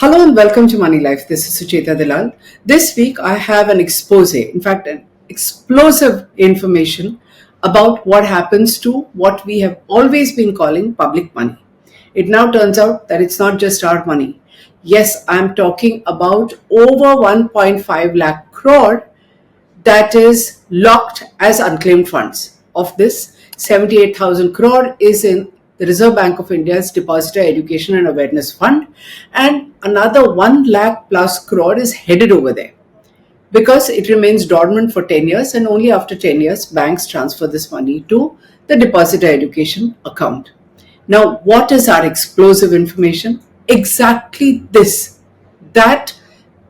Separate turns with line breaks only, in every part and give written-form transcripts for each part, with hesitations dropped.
Hello and welcome to Moneylife. This is Sucheta Dalal. This week I have an expose, in fact an explosive information about what happens to what we have always been calling public money. It now turns out that it's not just our money. Yes, I'm talking about over 1.5 lakh crore that is locked as unclaimed funds. Of this, 78,000 crore is in the Reserve Bank of India's Depositor Education and Awareness Fund, and another 1 lakh plus crore is headed over there because it remains dormant for 10 years, and only after 10 years banks transfer this money to the Depositor Education account. Now, what is our explosive information? Exactly this, that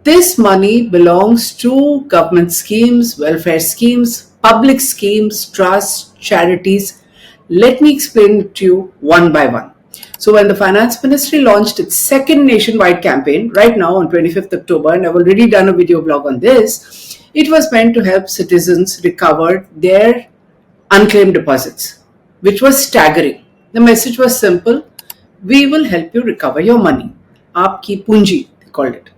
this money belongs to government schemes, welfare schemes, public schemes, trusts, charities. Let me explain it to you one by one. So when the Finance Ministry launched its second nationwide campaign right now on 25th October, and I've already done a video blog on this, it was meant to help citizens recover their unclaimed deposits, which was staggering. The message was simple: we will help you recover your money. Aapki punji, they called it.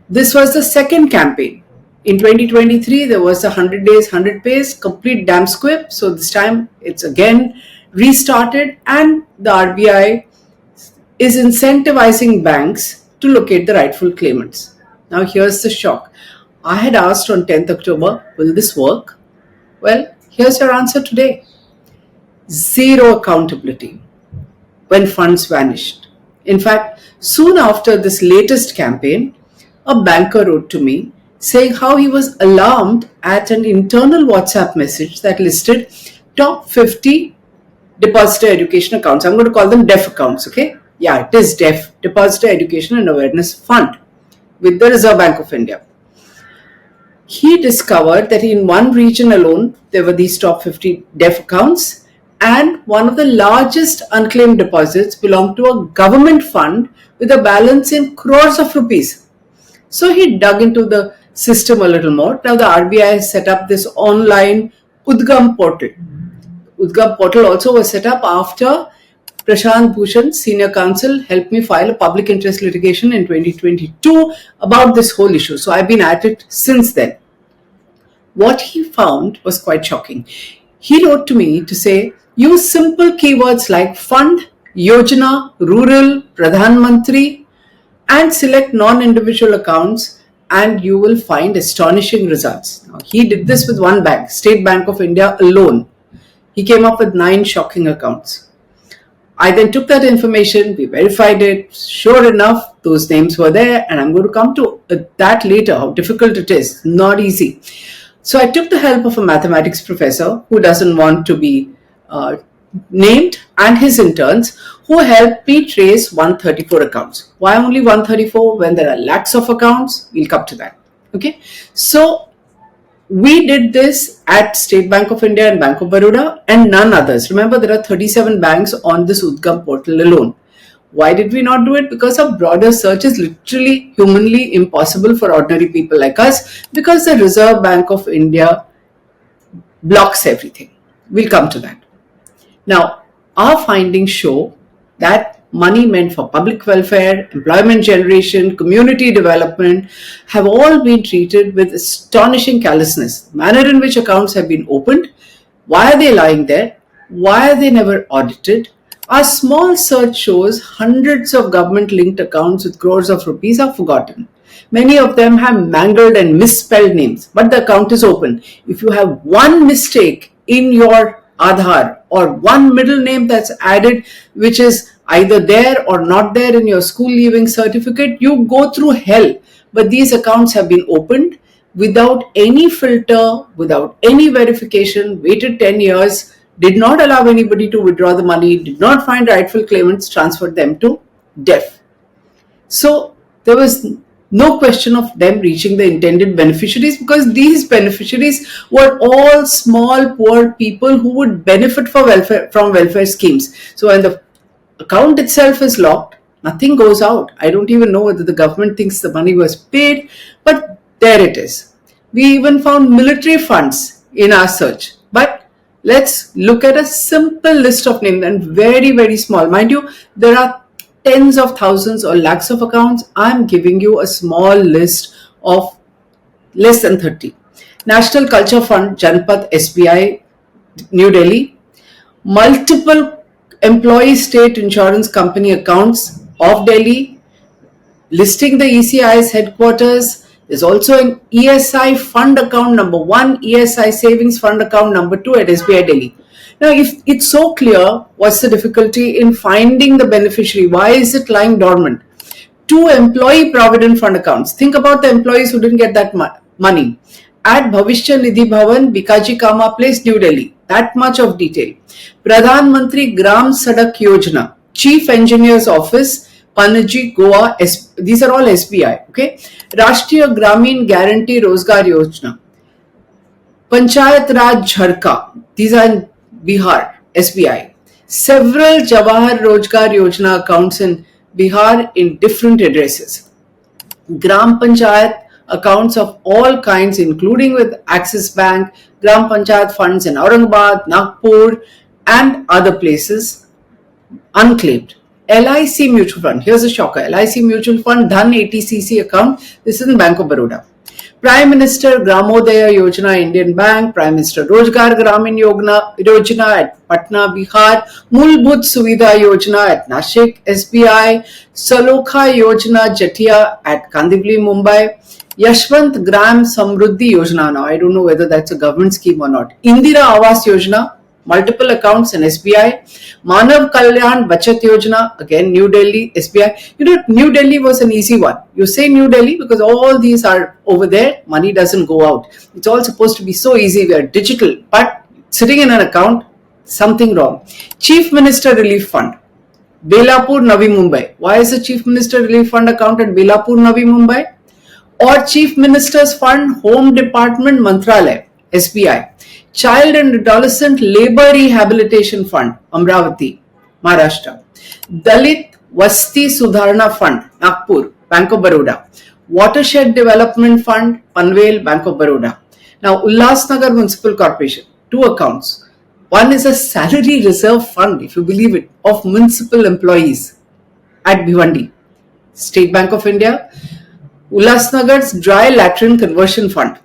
This was the second campaign. In 2023, there was the 100 days, 100 pays, complete damn squib. So this time it's again restarted, and the RBI is incentivizing banks to locate the rightful claimants. Now here's the shock. I had asked on 10th October, will this work? Well, here's your answer today. Zero accountability when funds vanished. In fact, soon after this latest campaign, a banker wrote to me saying how he was alarmed at an internal WhatsApp message that listed top 50 depositor education accounts. I'm going to call them DEF accounts, okay? Yeah, it is DEF, Depositor Education and Awareness Fund, with the Reserve Bank of India. He discovered that in one region alone, there were these top 50 DEF accounts, and one of the largest unclaimed deposits belonged to a government fund with a balance in crores of rupees. So he dug into the system a little more. Now the RBI has set up this online UDGAM portal. UDGAM portal also was set up after Prashant Bhushan, senior counsel, helped me file a public interest litigation in 2022 about this whole issue. So I've been at it since then. What he found was quite shocking. He wrote to me to say, use simple keywords like fund, yojana, rural, Pradhan Mantri, and select non-individual accounts, and you will find astonishing results. Now, he did this with one bank, State Bank of India alone. He came up with 9 shocking accounts. I then took that information, we verified it. Sure enough, those names were there, and I'm going to come to that later, how difficult it is, not easy. So I took the help of a mathematics professor who doesn't want to be named, and his interns, who helped me trace 134 accounts. Why only 134 when there are lakhs of accounts? We'll come to that. Okay. So we did this at State Bank of India and Bank of Baroda and none others. Remember, there are 37 banks on this UDGAM portal alone. Why did we not do it? Because a broader search is literally humanly impossible for ordinary people like us, because the Reserve Bank of India blocks everything. We'll come to that. Now, our findings show that money meant for public welfare, employment generation, community development have all been treated with astonishing callousness. The manner in which accounts have been opened, why are they lying there, why are they never audited? Our small search shows hundreds of government-linked accounts with crores of rupees are forgotten. Many of them have mangled and misspelled names, but the account is open. If you have one mistake in your Aadhaar or one middle name that's added, which is either there or not there in your school leaving certificate, you go through hell. But these accounts have been opened without any filter, without any verification, waited 10 years, did not allow anybody to withdraw the money, did not find rightful claimants, transferred them to DEF. So there was no question of them reaching the intended beneficiaries, because these beneficiaries were all small, poor people who would benefit from welfare schemes. So when the account itself is locked, nothing goes out. I don't even know whether the government thinks the money was paid, but there it is. We even found military funds in our search. But let's look at a simple list of names, and very, very small. Mind you, there are tens of thousands or lakhs of accounts. I'm giving you a small list of less than 30. National Culture Fund, Janpath, SBI, New Delhi. Multiple employee state insurance company accounts of Delhi, listing the ECI's headquarters. There's also an ESI fund account number 1, ESI savings fund account number 2 at SBI Delhi. Now, if it's so clear, what's the difficulty in finding the beneficiary? Why is it lying dormant? 2 employee provident fund accounts. Think about the employees who didn't get that money. At Bhavishya Nidhi Bhavan, Bikaji Kama Place, New Delhi. That much of detail. Pradhan Mantri Gram Sadak Yojana, Chief Engineer's Office, Panaji, Goa. These are all SBI. Okay. Rashtriya Gramin Guarantee Rozgar Yojana. Panchayat Raj Jharka. These are in Bihar, SBI. Several Jawahar Rozgar Yojana accounts in Bihar in different addresses. Gram Panchayat accounts of all kinds, including with Axis Bank, Gram Panchayat funds in Aurangabad, Nagpur, and other places. Unclaimed. LIC Mutual Fund. Here's a shocker. LIC Mutual Fund, Dhan ATCC account. This is in Bank of Baroda. Prime Minister Gramodaya Yojana, Indian Bank. Prime Minister Rozgar Gramin Yojana at Patna, Bihar. Mulbhut Suvidha Yojana at Nashik, SBI. Salokha Yojana Jatia at Kandivali, Mumbai. Yashwant Gram Samruddhi Yojana. Now, I don't know whether that's a government scheme or not. Indira Awas Yojana, multiple accounts in SBI. Manav Kalyan Bachat Yojana, again New Delhi, SBI. You know, New Delhi was an easy one. You say New Delhi because all these are over there. Money doesn't go out. It's all supposed to be so easy. We are digital. But sitting in an account, something wrong. Chief Minister Relief Fund, Belapur, Navi Mumbai. Why is the Chief Minister Relief Fund account at Belapur, Navi Mumbai? Or Chief Minister's Fund, Home Department, Mantralaya, SBI. Child and Adolescent Labour Rehabilitation Fund, Amravati, Maharashtra. Dalit Vasti Sudharna Fund, Nagpur, Bank of Baroda. Watershed Development Fund, Panvel, Bank of Baroda. Now, Ulhasnagar Municipal Corporation, 2 accounts. One is a salary reserve fund, if you believe it, of municipal employees at Bhiwandi. State Bank of India. Ulhasnagar's Dry Latrine Conversion Fund.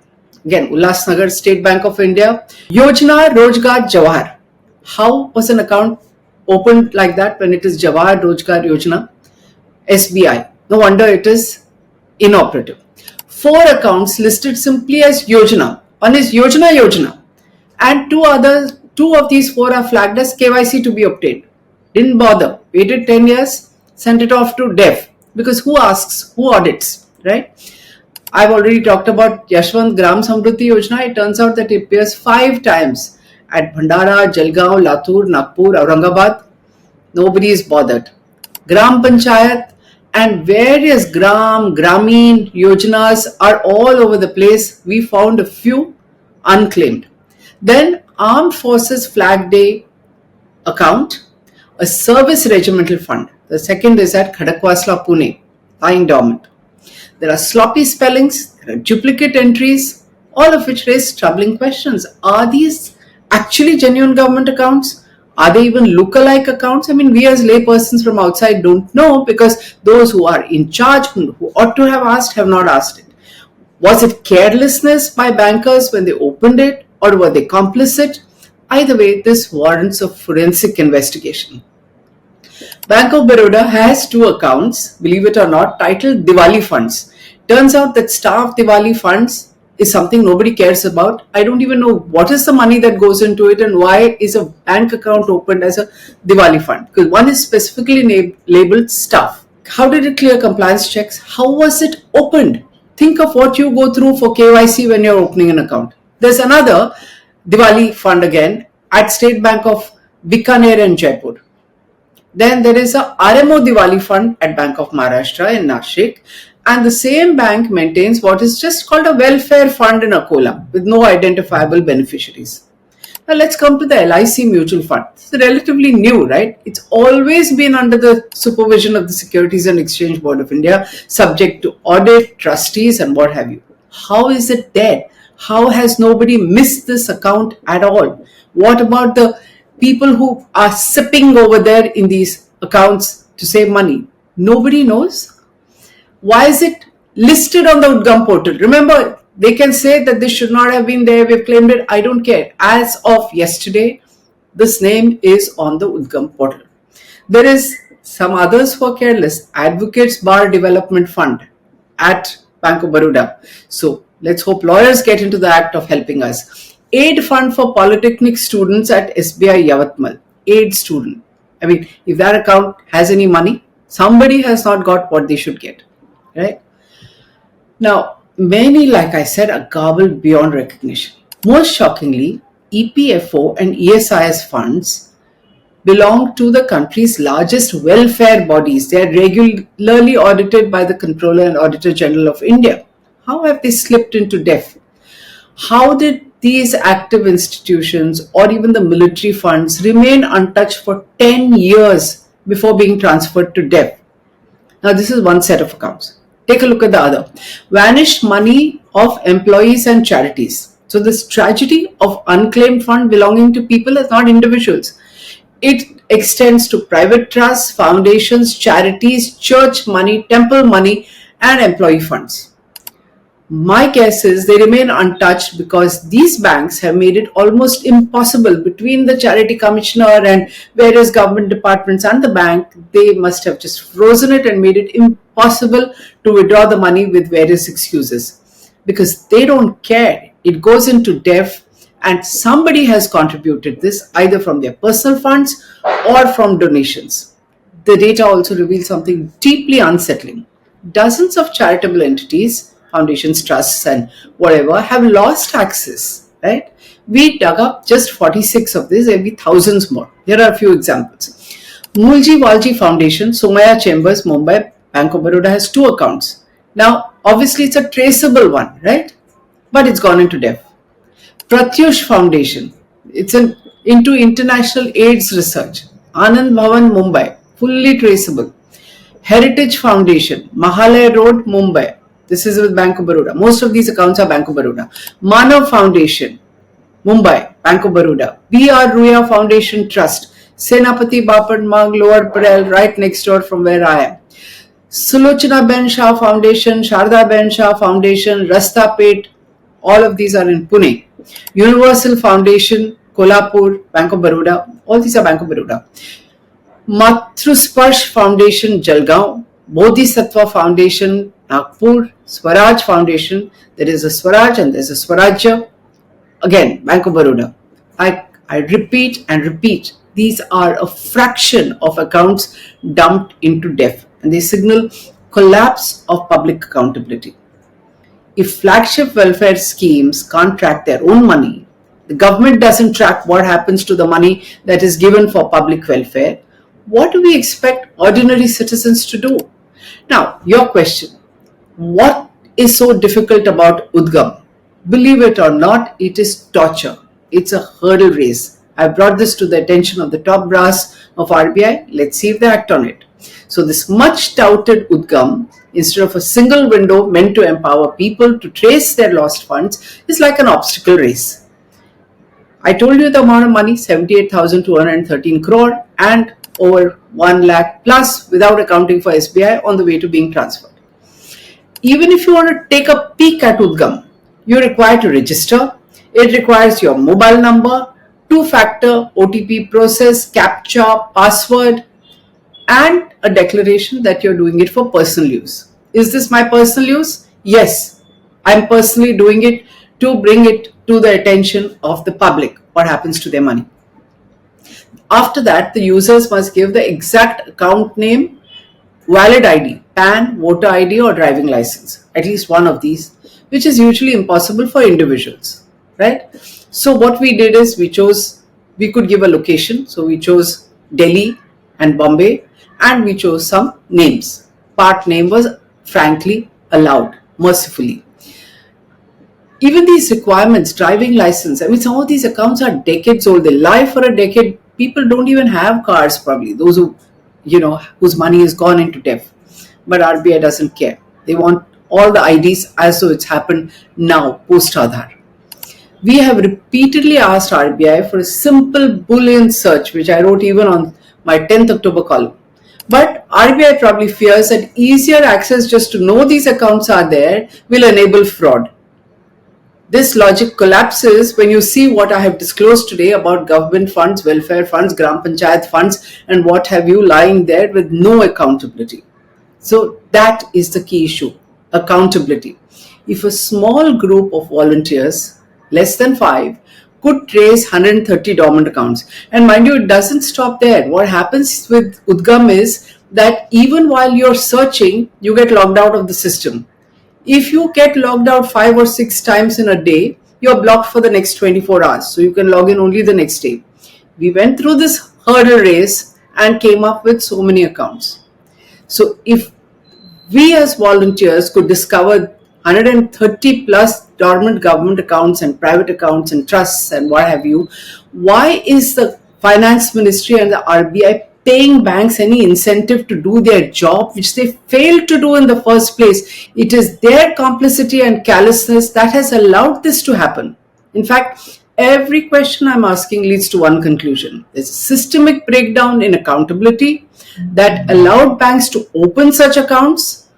Again, Ulhasnagar, State Bank of India. Yojana Rozgar Jawahar. How was an account opened like that when it is Jawahar Rozgar Yojana? SBI. No wonder it is inoperative. 4 accounts listed simply as Yojana. One is Yojana. And 2 of these 4 are flagged as KYC to be obtained. Didn't bother. Waited 10 years, sent it off to DEF. Because who asks? Who audits? Right? I've already talked about Yashwant Gram Samruddhi Yojana. It turns out that it appears 5 times at Bhandara, Jalgaon, Latur, Nagpur, Aurangabad. Nobody is bothered. Gram Panchayat and various Gramin Yojanas are all over the place. We found a few unclaimed. Then Armed Forces Flag Day account, a service regimental fund. The second is at Khadakwasla, Pune, lying dormant. There are sloppy spellings, there are duplicate entries, all of which raise troubling questions. Are these actually genuine government accounts? Are they even lookalike accounts? I mean, we as laypersons from outside don't know because those who are in charge, who ought to have asked, have not asked it. Was it carelessness by bankers when they opened it, or were they complicit? Either way, this warrants a forensic investigation. Bank of Baroda has 2 accounts, believe it or not, titled Diwali funds. Turns out that staff Diwali funds is something nobody cares about. I don't even know what is the money that goes into it and why is a bank account opened as a Diwali fund. Because one is specifically labeled staff. How did it clear compliance checks? How was it opened? Think of what you go through for KYC when you're opening an account. There's another Diwali fund again at State Bank of Bikaner and Jaipur. Then there is a RMO Diwali fund at Bank of Maharashtra in Nashik, and the same bank maintains what is just called a welfare fund in Akola with no identifiable beneficiaries. Now let's come to the LIC mutual fund. It's relatively new, right? It's always been under the supervision of the Securities and Exchange Board of India, subject to audit, trustees and what have you. How is it there? How has nobody missed this account at all? What about the people who are sipping over there in these accounts to save money? Nobody knows. Why is it listed on the UDGAM portal? Remember, they can say that this should not have been there, we've claimed it. I don't care. As of yesterday, this name is on the UDGAM portal. There is some others who are careless. Advocates Bar Development Fund at Bank of Baroda. So let's hope lawyers get into the act of helping us. Aid Fund for Polytechnic Students at SBI Yavatmal. Aid student. I mean, if that account has any money, somebody has not got what they should get. Right? Now, many, like I said, are garbled beyond recognition. Most shockingly, EPFO and ESIS funds belong to the country's largest welfare bodies. They are regularly audited by the Controller and Auditor General of India. How have they slipped into debt? How did these active institutions or even the military funds remain untouched for 10 years before being transferred to debt? Now, this is one set of accounts. Take a look at the other. Vanished money of employees and charities. So this tragedy of unclaimed fund belonging to people is not individuals. It extends to private trusts, foundations, charities, church money, temple money, and employee funds. My guess is they remain untouched because these banks have made it almost impossible between the charity commissioner and various government departments and the bank. They must have just frozen it and made it impossible to withdraw the money with various excuses because they don't care. It goes into debt and somebody has contributed this either from their personal funds or from donations. The data also reveals something deeply unsettling. Dozens of charitable entities, foundations, trusts, and whatever, have lost access, right? We dug up just 46 of these, there'll be thousands more. Here are a few examples. Mulji Walji Foundation, Somaya Chambers, Mumbai, Bank of Baroda has 2 accounts. Now, obviously, it's a traceable one, right? But it's gone into debt. Pratyush Foundation, it's into international AIDS research. Anand Bhavan, Mumbai, fully traceable. Heritage Foundation, Mahalaya Road, Mumbai. This is with Bank of Baroda. Most of these accounts are Bank of Baroda. Manav Foundation, Mumbai, Bank of Baroda. B.R. Ruya Foundation Trust, Senapati Bapad Marg, Lower Parel, right next door from where I am. Sulochana Ben Shah Foundation, Sharda Ben Shah Foundation, Rasta Pet, all of these are in Pune. Universal Foundation, Kolhapur, Bank of Baroda, all these are Bank of Baroda. Matrusparsh Foundation, Jalgaon, Bodhisattva Foundation, Nagpur, Swaraj Foundation, there is a Swaraj and there is a Swarajya, again, Bank of Baroda. I repeat and repeat, these are a fraction of accounts dumped into debt and they signal collapse of public accountability. If flagship welfare schemes can't track their own money, the government doesn't track what happens to the money that is given for public welfare, what do we expect ordinary citizens to do? Now, your question, what is so difficult about UDGAM? Believe it or not, it is torture. It's a hurdle race. I brought this to the attention of the top brass of RBI. Let's see if they act on it. So this much touted UDGAM, instead of a single window meant to empower people to trace their lost funds, is like an obstacle race. I told you the amount of money, 78,213 crore and over 1 lakh plus without accounting for SBI on the way to being transferred. Even if you want to take a peek at UDGAM, you're required to register. It requires your mobile number, 2-factor OTP process, CAPTCHA, password, and a declaration that you're doing it for personal use. Is this my personal use? Yes, I'm personally doing it to bring it to the attention of the public, what happens to their money. After that, the users must give the exact account name, valid ID, PAN, voter ID or driving license, at least one of these, which is usually impossible for individuals, right? So what we did is we could give a location. So we chose Delhi and Bombay and we chose some names. Part name was frankly allowed, mercifully. Even these requirements, driving license, I mean, some of these accounts are decades old. They lie for a decade. People don't even have cars probably, those who, whose money has gone into debt. But RBI doesn't care. They want all the IDs as though it's happened now, post-Aadhaar. We have repeatedly asked RBI for a simple Boolean search, which I wrote even on my 10th October column. But RBI probably fears that easier access just to know these accounts are there will enable fraud. This logic collapses when you see what I have disclosed today about government funds, welfare funds, Gram Panchayat funds, and what have you lying there with no accountability. So that is the key issue, accountability. If a small group of volunteers, less than 5, could trace 130 dormant accounts, and mind you, it doesn't stop there. What happens with UDGAM is that even while you're searching, you get logged out of the system. If you get logged out 5 or 6 times in a day, you're blocked for the next 24 hours. So you can log in only the next day. We went through this hurdle race and came up with so many accounts. So if we as volunteers could discover 130 plus dormant government accounts and private accounts and trusts and what have you, why is the finance ministry and the RBI paying banks any incentive to do their job, which they failed to do in the first place? It is their complicity and callousness that has allowed this to happen. In fact, every question I'm asking leads to one conclusion. There's a systemic breakdown in accountability that allowed banks to open such accounts,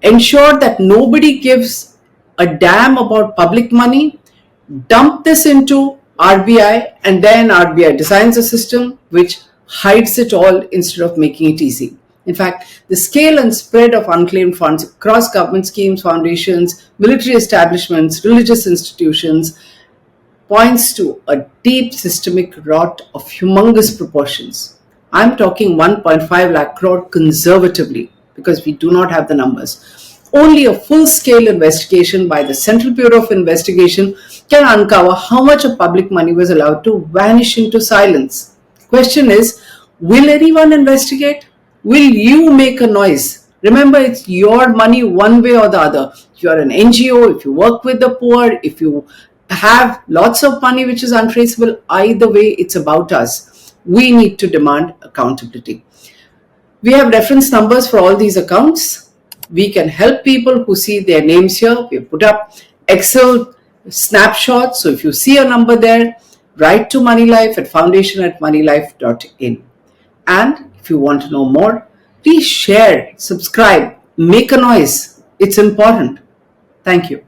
ensure that nobody gives a damn about public money, dump this into RBI, and then RBI designs a system which hides it all instead of making it easy. In fact, the scale and spread of unclaimed funds across government schemes, foundations, military establishments, religious institutions points to a deep systemic rot of humongous proportions. I'm talking 1.5 lakh crore conservatively because we do not have the numbers. Only a full-scale investigation by the Central Bureau of Investigation can uncover how much of public money was allowed to vanish into silence. Question is, will anyone investigate? Will you make a noise? Remember, it's your money one way or the other. If you are an NGO, if you work with the poor, if you have lots of money which is untraceable, either way, it's about us. We need to demand accountability. We have reference numbers for all these accounts. We can help people who see their names here. We have put up Excel snapshots. So if you see a number there, write to Moneylife at foundation@moneylife.in. And if you want to know more, please share, subscribe, make a noise. It's important. Thank you.